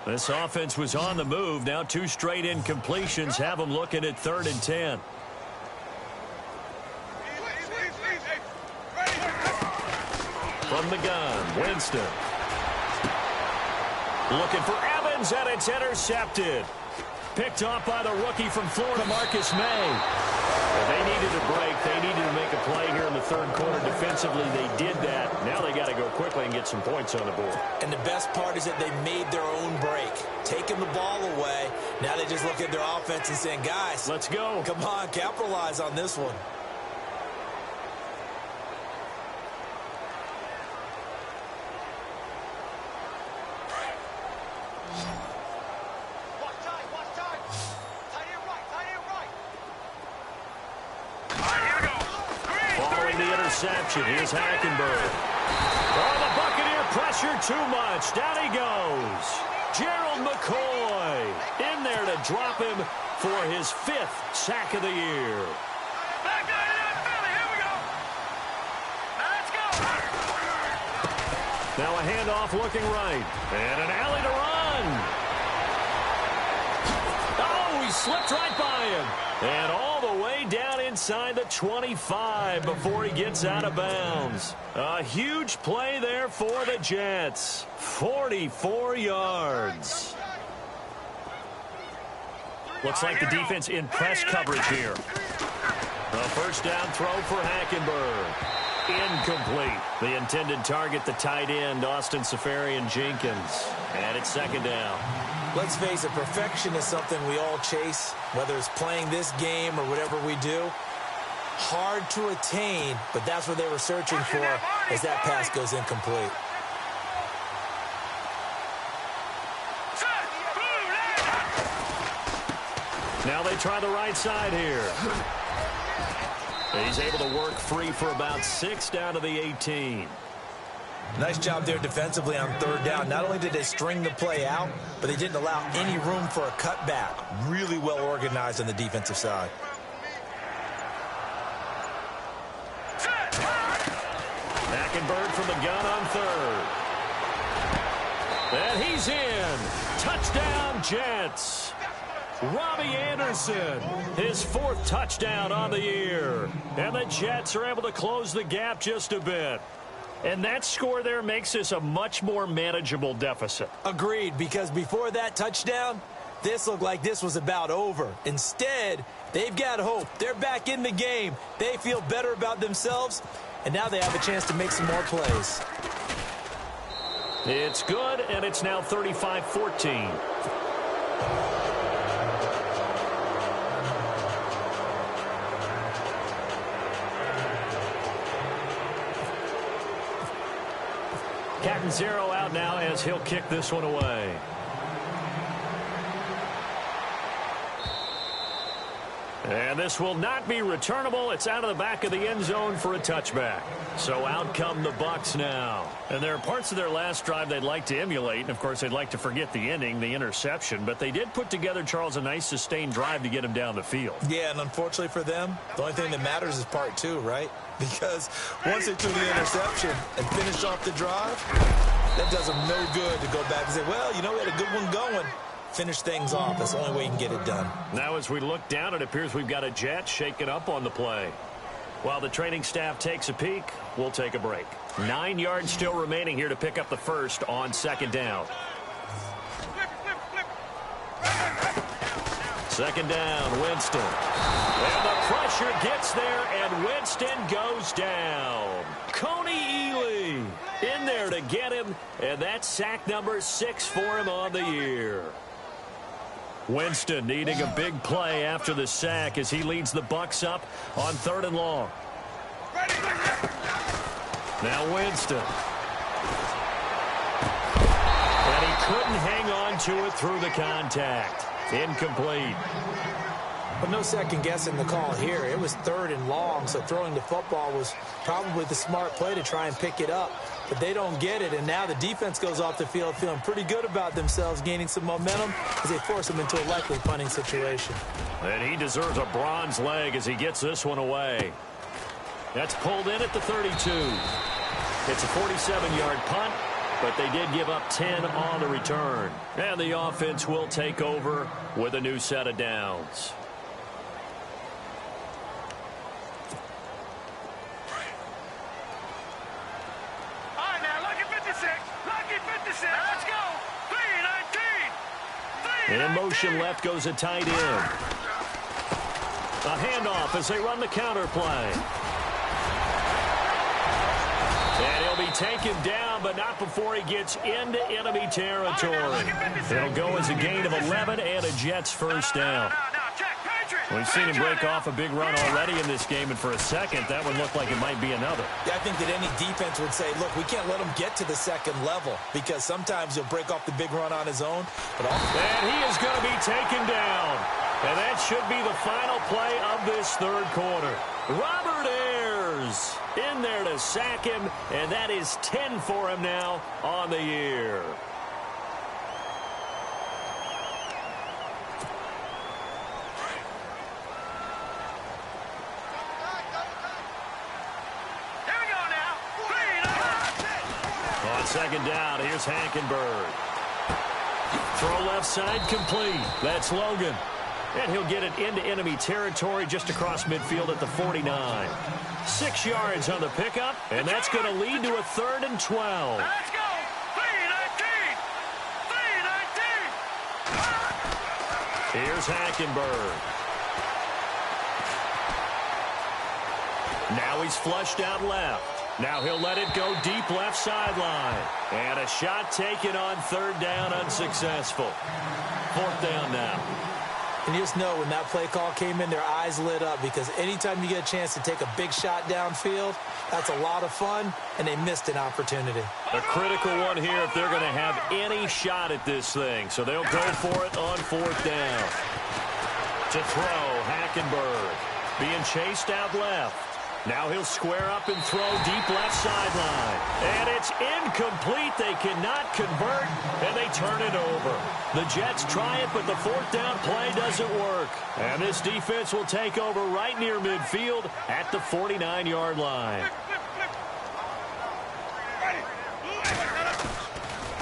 This offense was on the move. Now 2 straight incompletions have them looking at 3rd and 10. From the gun, Winston. Looking for Evans, and it's intercepted. Picked off by the rookie from Florida, Marcus May. And they needed a break. They needed to make a play here in the 3rd quarter. Defensively, they did that. Now they got to go quickly and get some points on the board. And the best part is that they made their own break. Taking the ball away. Now they just look at their offense and saying, guys, let's go. Come on, capitalize on this one. Here's Hackenberg. Oh, the Buccaneer pressure too much. Down he goes. Gerald McCoy in there to drop him for his 5th sack of the year. Back out of that belly. Here we go. Let's go. Now a handoff looking right. And an alley to run. Oh, he slipped right by him. And all the way down inside the 25 before he gets out of bounds. A huge play there for the Jets. 44 yards. Looks like the defense in press coverage here. A first down throw for Hackenberg. Incomplete. The intended target, the tight end, Austin Safarian-Jenkins. And it's second down. Let's face it, perfection is something we all chase, whether it's playing this game or whatever we do. Hard to attain, but that's what they were searching for as that pass goes incomplete. Now they try the right side here. He's able to work free for about 6 down to the 18. Nice job there defensively on third down. Not only did they string the play out, but they didn't allow any room for a cutback. Really well organized on the defensive side. Hackenberg from the gun on third. And he's in. Touchdown, Jets. Robbie Anderson, his 4th touchdown on the year. And the Jets are able to close the gap just a bit. And that score there makes this a much more manageable deficit. Agreed, because before that touchdown, this looked like this was about over. Instead, they've got hope. They're back in the game. They feel better about themselves, and now they have a chance to make some more plays. It's good, and it's now 35-14. Catanzaro out now as he'll kick this one away. And this will not be returnable. It's out of the back of the end zone for a touchback. So out come the Bucs now. And there are parts of their last drive they'd like to emulate. And, of course, they'd like to forget the ending, the interception. But they did put together, Charles, a nice sustained drive to get him down the field. Yeah, and unfortunately for them, the only thing that matters is part 2, right? Because once they took the interception and finished off the drive, that does them no good to go back and say, well, you know, we had a good one going. Finish things off. That's the only way you can get it done. Now as we look down, it appears we've got a Jet shaken up on the play. While the training staff takes a peek, we'll take a break. 9 yards still remaining here to pick up the first on second down. Second down, Winston. And the pressure gets there, and Winston goes down. Coney Ely in there to get him, and that's sack number 6 for him on the year. Winston needing a big play after the sack as he leads the Bucs up on 3rd and long. Now Winston. And he couldn't hang on to it through the contact. Incomplete. But no second guessing the call here. It was 3rd and long, so throwing the football was probably the smart play to try and pick it up. But they don't get it, and now the defense goes off the field feeling pretty good about themselves, gaining some momentum as they force them into a likely punting situation. And he deserves a bronze leg as he gets this one away. That's pulled in at the 32. It's a 47-yard punt, but they did give up 10 on the return. And the offense will take over with a new set of downs. And in motion left goes a tight end. A handoff as they run the counter play. And he'll be taken down, but not before he gets into enemy territory. It'll go as a gain of 11 and a Jets first down. We've seen him break off a big run already in this game, and for a second, that one looked like it might be another. Yeah, I think that any defense would say, look, we can't let him get to the second level because sometimes he'll break off the big run on his own. And he is going to be taken down. And that should be the final play of this 3rd quarter. Robert Ayers in there to sack him, and that is 10 for him now on the year. Second down, here's Hackenberg. Throw left side complete. That's Logan. And he'll get it into enemy territory just across midfield at the 49. 6 yards on the pickup, and that's going to lead to a 3rd and 12. Let's go! 3-19! 3-19! Here's Hackenberg. Now he's flushed out left. Now he'll let it go deep left sideline. And a shot taken on third down, unsuccessful. Fourth down now. And you just know when that play call came in, their eyes lit up because anytime you get a chance to take a big shot downfield, that's a lot of fun, and they missed an opportunity. A critical one here if they're going to have any shot at this thing. So they'll go for it on fourth down. To throw, Hackenberg being chased out left. Now he'll square up and throw deep left sideline. And it's incomplete. They cannot convert, and they turn it over. The Jets try it, but the fourth down play doesn't work. And this defense will take over right near midfield at the 49-yard line.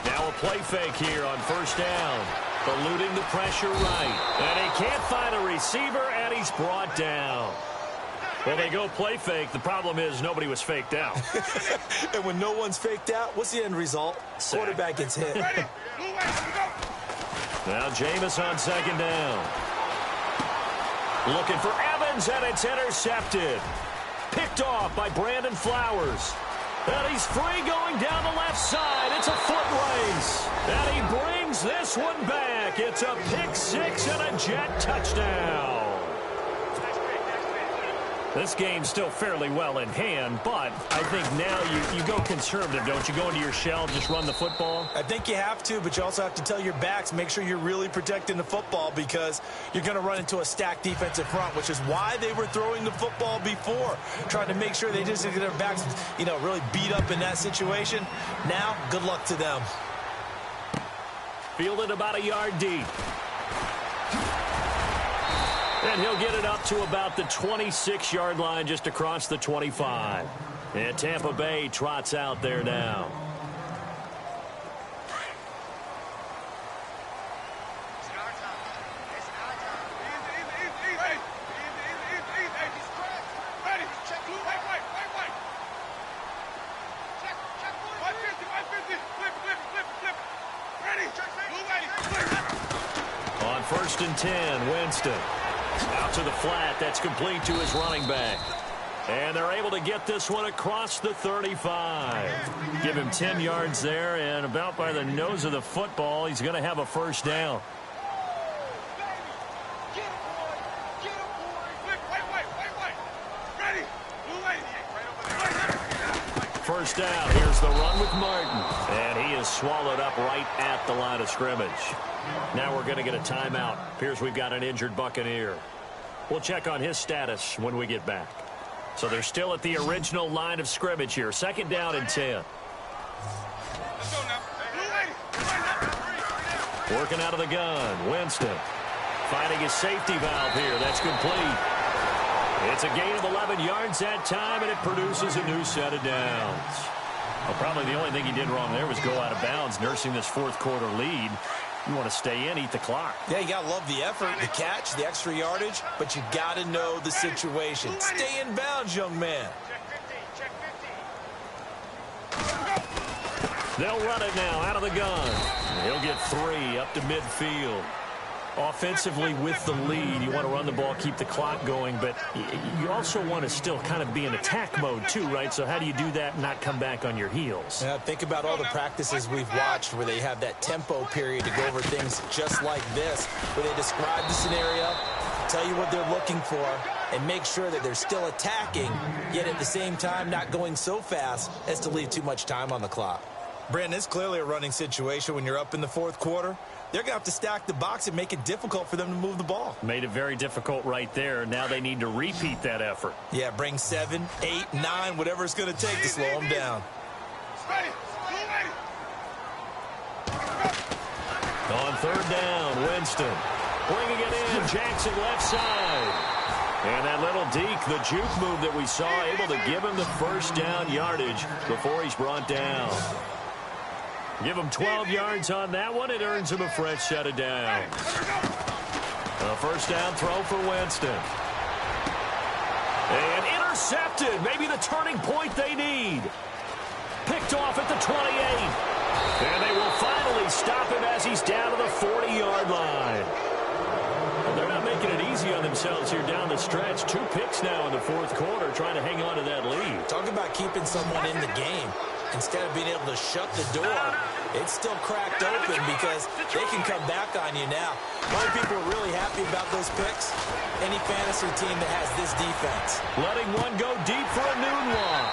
Now a play fake here on first down. Eluding the pressure right. And he can't find a receiver, and he's brought down. Well, they go play fake. The problem is nobody was faked out. And when no one's faked out, what's the end result? Sack. Quarterback gets hit. Now Jameis on second down. Looking for Evans, and it's intercepted. Picked off by Brandon Flowers. And he's free going down the left side. It's a foot race. And he brings this one back. It's a pick six and a Jet touchdown. This game's still fairly well in hand, but I think now you go conservative, don't you? Go into your shell, just run the football? I think you have to, but you also have to tell your backs, make sure you're really protecting the football because you're going to run into a stacked defensive front, which is why they were throwing the football before, trying to make sure they just get their backs, really beat up in that situation. Now, good luck to them. Fielded about a yard deep. And he'll get it up to about the 26-yard line just across the 25. And Tampa Bay trots out there now. On first and 10, Winston. Out to the flat. That's complete to his running back. And they're able to get this one across the 35. Give him 10 yards there, and about by the nose of the football, he's going to have a first down. First down. Here's the run with Martin. And he is swallowed up right at the line of scrimmage. Now we're going to get a timeout. Appears we've got an injured Buccaneer. We'll check on his status when we get back. So they're still at the original line of scrimmage here. Second down and 10. Working out of the gun. Winston finding his safety valve here. That's complete. It's a gain of 11 yards that time, and it produces a new set of downs. Well, probably the only thing he did wrong there was go out of bounds, nursing this fourth quarter lead. You want to stay in, eat the clock. Yeah, you got to love the effort, the catch, the extra yardage, but you got to know the situation. Stay in bounds, young man. They'll run it now out of the gun. He'll get 3 up to midfield. Offensively with the lead, you want to run the ball, keep the clock going, but you also want to still kind of be in attack mode too, right? So how do you do that and not come back on your heels? Yeah, think about all the practices we've watched where they have that tempo period to go over things just like this, where they describe the scenario, tell you what they're looking for, and make sure that they're still attacking, yet at the same time not going so fast as to leave too much time on the clock. Brandon, it's clearly a running situation when you're up in the fourth quarter. They're going to have to stack the box and make it difficult for them to move the ball. Made it very difficult right there. Now they need to repeat that effort. Yeah, bring 7, 8, 9, whatever it's going to take to slow them down. On third down, Winston bringing it in. Jackson left side. And that little deke, the juke move that we saw, able to give him the first down yardage before he's brought down. Give him 12 yards on that one. It earns him a fresh set of downs. A first down throw for Winston. And intercepted. Maybe the turning point they need. Picked off at the 28. And they will finally stop him as he's down to the 40-yard line. easy on themselves here down the stretch. 2 picks now in the fourth quarter, trying to hang on to that lead. Talk about keeping someone in the game. Instead of being able to shut the door, it's still cracked open because they can come back on you now. Only people are really happy about those picks, any fantasy team that has this defense. Letting one go deep for a noon one.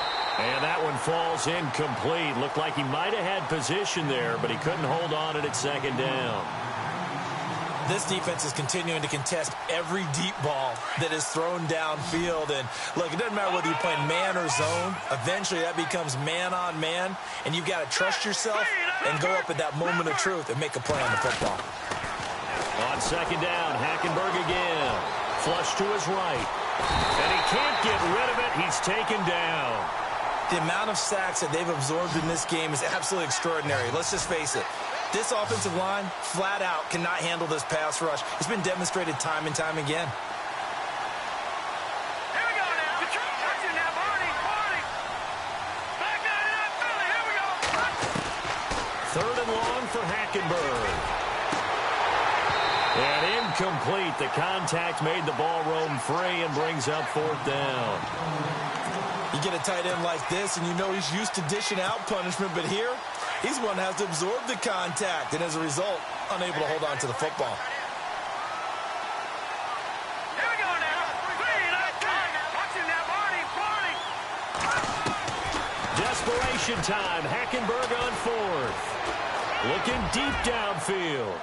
And that one falls incomplete. Looked like he might have had position there, but he couldn't hold on at second down. This defense is continuing to contest every deep ball that is thrown downfield. And, look, it doesn't matter whether you're playing man or zone. Eventually, that becomes man-on-man, and you've got to trust yourself and go up at that moment of truth and make a play on the football. On second down, Hackenberg again. Flush to his right. And he can't get rid of it. He's taken down. The amount of sacks that they've absorbed in this game is absolutely extraordinary. Let's just face it. This offensive line, flat out, cannot handle this pass rush. It's been demonstrated time and time again. Here we go now. Watch it now, Barney. Back out of that Philly. Here we go. Third and long for Hackenberg. And incomplete. The contact made the ball roam free and brings up fourth down. You get a tight end like this, and you know he's used to dishing out punishment, but here, he's one that has to absorb the contact, and as a result, unable to hold on to the football. Here we go now. Watch it now, Barney. Desperation time. Hackenberg on fourth. Looking deep downfield.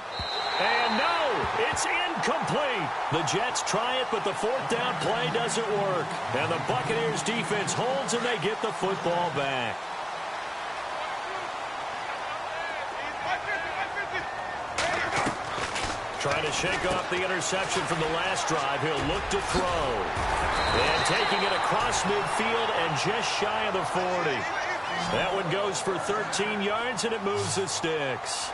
And no, it's incomplete. The Jets try it, but the fourth down play doesn't work. And the Buccaneers defense holds, and they get the football back. Trying to shake off the interception from the last drive. He'll look to throw. And taking it across midfield and just shy of the 40. That one goes for 13 yards, and it moves the sticks.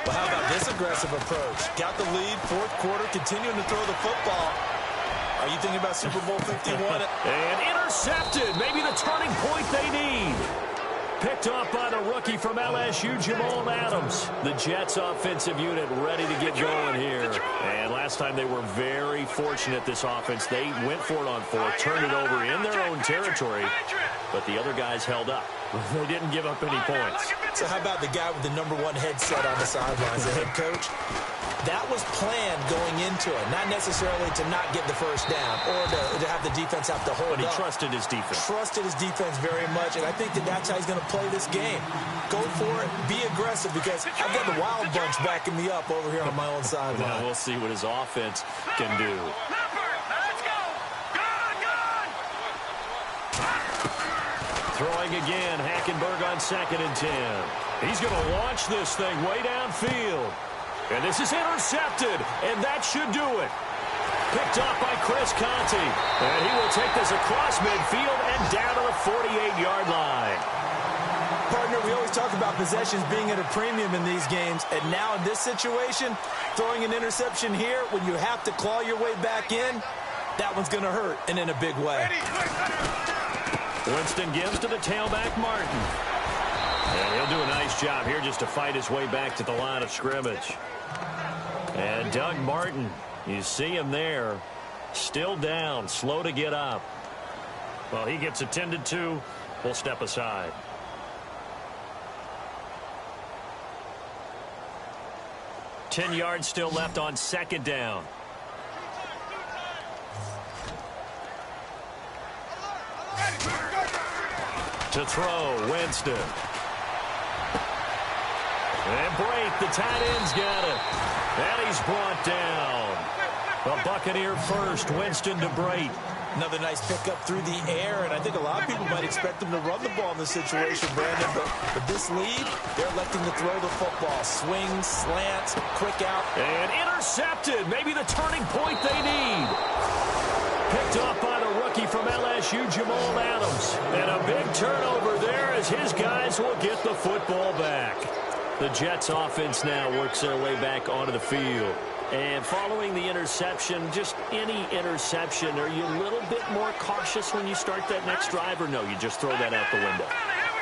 Well, how about this aggressive approach? Got the lead, fourth quarter, continuing to throw the football. Are you thinking about Super Bowl 51? And intercepted. Maybe the turning point they need. Picked off by the rookie from LSU, Jamal Adams. The Jets offensive unit ready to get going here. And last time they were very fortunate, this offense. They went for it on fourth, turned it over in their own territory, but the other guys held up. They didn't give up any points. So how about the guy with the #1 headset on the sidelines, the head coach? That was planned going into it, not necessarily to not get the first down or to have the defense have to hold up. But he trusted his defense. Trusted his defense very much, and I think that's how he's going to play this game. Go for it, be aggressive, because I've got the Wild Bunch backing me up over here on my own sideline. Now we'll see what his offense can do. Let's go. Throwing again, Hackenberg on 2nd and 10. He's going to launch this thing way downfield. And this is intercepted, and that should do it. Picked off by Chris Conte. And he will take this across midfield and down to the 48-yard line. Partner, we always talk about possessions being at a premium in these games, and now in this situation, throwing an interception here when you have to claw your way back in, that one's going to hurt, and in a big way. Winston gives to the tailback, Martin. And he'll do a nice job here just to fight his way back to the line of scrimmage. And Doug Martin, you see him there, still down, slow to get up. Well, he gets attended to. We'll step aside. Ten yards still left on 2nd down. To throw, Winston. And break, the tight end's got it. And he's brought down. A Buccaneer first, Winston to Brate. Another nice pickup through the air, and I think a lot of people might expect him to run the ball in this situation, Brandon, but with this lead, they're electing to throw the football. Swings, slants, quick out. And intercepted, maybe the turning point they need. Picked off by the rookie from LSU, Jamal Adams. And a big turnover there as his guys will get the football back. The Jets offense now works their way back onto the field. And following the interception, just any interception, are you a little bit more cautious when you start that next drive, or no, you just throw that out the window?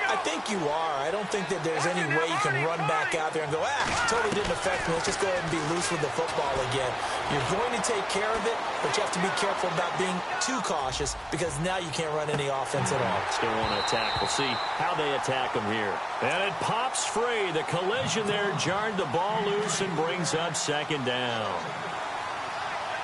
I think you are. I don't think that there's any way you can run back out there and go, totally didn't affect me. Let's just go ahead and be loose with the football again. You're going to take care of it, but you have to be careful about being too cautious because now you can't run any offense at all. Still want to attack. We'll see how they attack them here. And it pops free. The collision there jarred the ball loose and brings up second down.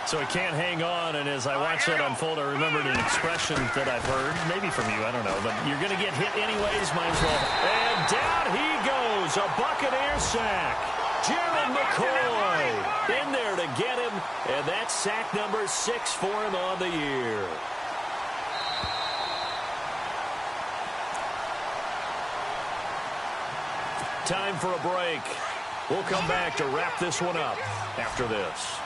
So he can't hang on, and as I watch that unfold, I remembered an expression that I've heard, maybe from you, I don't know, but you're going to get hit anyways, might as well. And down he goes, a Buccaneer sack. Jared McCoy in there to get him, and that's sack number 6 for him on the year. Time for a break. We'll come back to wrap this one up after this.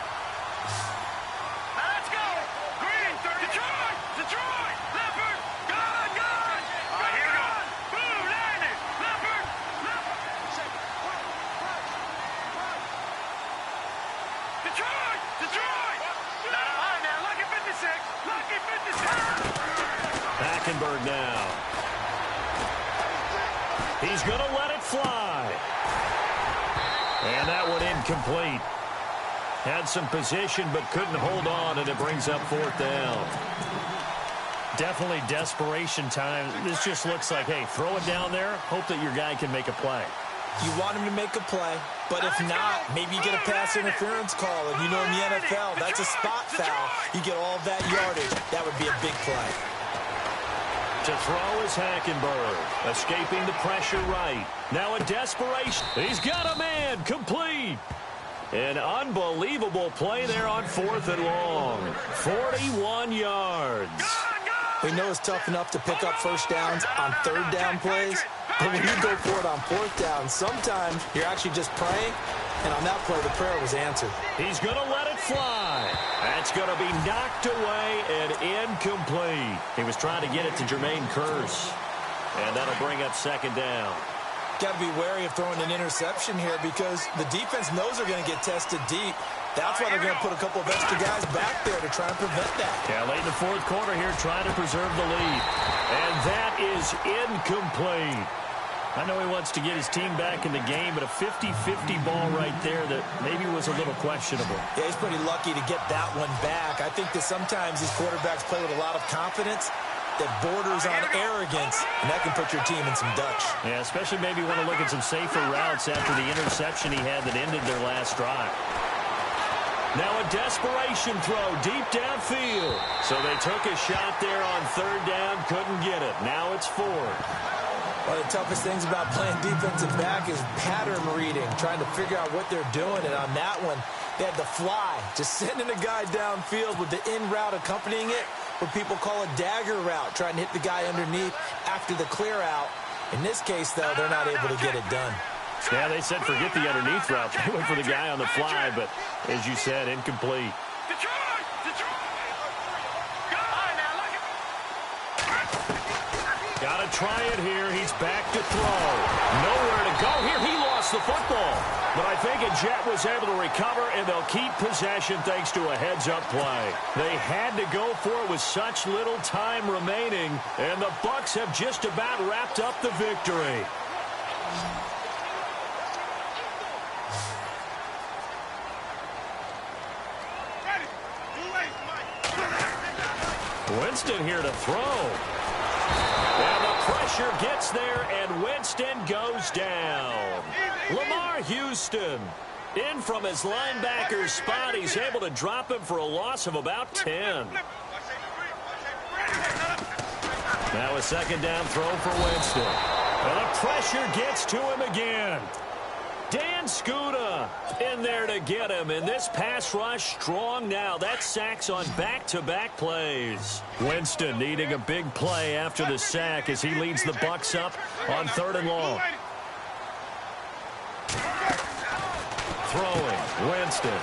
Hackenberg now. He's going to let it fly. And that one incomplete. Had some position but couldn't hold on, and it brings up 4th down. Definitely desperation time. This just looks like, hey, throw it down there, hope that your guy can make a play. You want him to make a play, but if not, maybe you get a pass interference call. And you know in the NFL, that's a spot foul. You get all that yardage. That would be a big play. To throw is Hackenberg, escaping the pressure right. Now a desperation. He's got a man, complete. An unbelievable play there on 4th and long. 41 yards. We know it's tough enough to pick up first downs on 3rd down plays, but when you go for it on 4th down, sometimes you're actually just praying, and on that play, the prayer was answered. He's going to let it fly. That's going to be knocked away and incomplete. He was trying to get it to Jermaine Kearse, and that'll bring up 2nd down. Got to be wary of throwing an interception here because the defense knows they're going to get tested deep. That's why they're going to put a couple of extra guys back there to try and prevent that. Yeah, late in the 4th quarter here, trying to preserve the lead. And that is incomplete. I know he wants to get his team back in the game, but a 50-50 ball right there that maybe was a little questionable. Yeah, he's pretty lucky to get that one back. I think that sometimes these quarterbacks play with a lot of confidence that borders on arrogance, and that can put your team in some Dutch. Yeah, especially maybe want to look at some safer routes after the interception he had that ended their last drive. Now a desperation throw deep downfield. So they took a shot there on 3rd down, couldn't get it. Now it's 4th. One of the toughest things about playing defensive back is pattern reading, trying to figure out what they're doing. And on that one, they had the fly, just sending a guy downfield with the in route accompanying it, what people call a dagger route, trying to hit the guy underneath after the clear out. In this case, though, they're not able to get it done. Yeah, they said forget the underneath route. They went for the guy on the fly, but as you said, incomplete. Got to try it here. He's back to throw. Nowhere to go here. He lost the football. But I think a Jet was able to recover, and they'll keep possession thanks to a heads-up play. They had to go for it with such little time remaining, and the Bucs have just about wrapped up the victory. Winston here to throw. And the pressure gets there, and Winston goes down. Lamar Houston in from his linebacker's spot. He's able to drop him for a loss of about 10. Now a 2nd down throw for Winston. And the pressure gets to him again. Dan Skuta in there to get him. And this pass rush strong now. That's sacks on back-to-back plays. Winston needing a big play after the sack as he leads the Bucs up on 3rd and long. Throwing, Winston.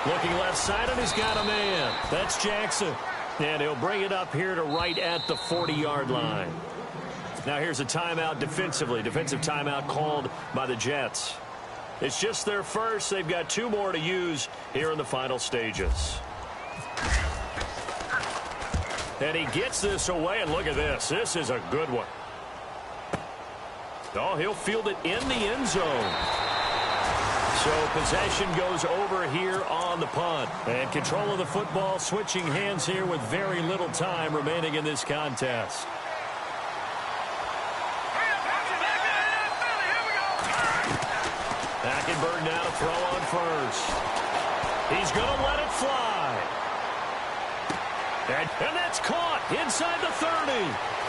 Looking left side, and he's got a man. That's Jackson. And he'll bring it up here to right at the 40-yard line. Now here's a timeout defensively. Defensive timeout called by the Jets. It's just their first. They've got 2 more to use here in the final stages. And he gets this away, and look at this. This is a good one. Oh, he'll field it in the end zone. So possession goes over here on the punt. And control of the football switching hands here with very little time remaining in this contest. Hackenberg now to throw on first. He's going to let it fly. And that's caught inside the 30.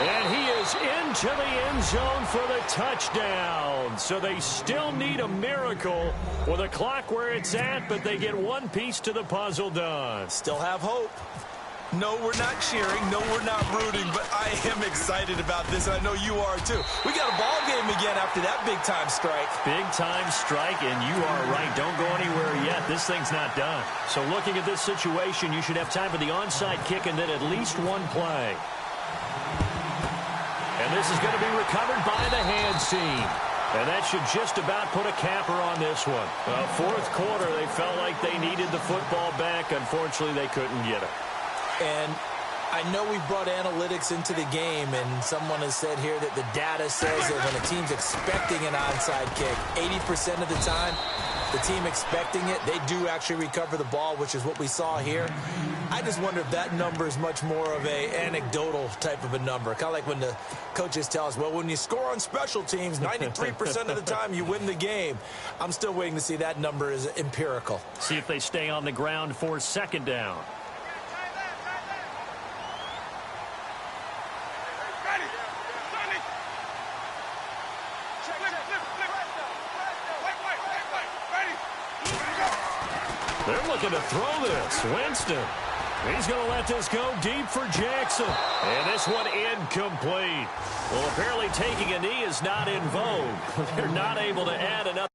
And he is into the end zone for the touchdown. So they still need a miracle with a clock where it's at, but they get one piece to the puzzle done. Still have hope. No, we're not cheering. No, we're not rooting, but I am excited about this, and I know you are too. We got a ball game again after that big-time strike. Big-time strike, and you are right. Don't go anywhere yet. This thing's not done. So looking at this situation, you should have time for the onside kick and then at least one play. And this is going to be recovered by the hands team. And that should just about put a capper on this one. Fourth quarter, they felt like they needed the football back. Unfortunately, they couldn't get it. And I know we brought analytics into the game, and someone has said here that the data says that when a team's expecting an onside kick, 80% of the time, the team expecting it, they do actually recover the ball, which is what we saw here. I just wonder if that number is much more of a anecdotal type of a number. Kind of like when the coaches tell us, well, when you score on special teams, 93% of the time you win the game. I'm still waiting to see that number is empirical. See if they stay on the ground for second down. They're looking to throw this. Winston. He's going to let this go deep for Jackson. And this one incomplete. Well, apparently taking a knee is not in vogue. They're not able to add enough.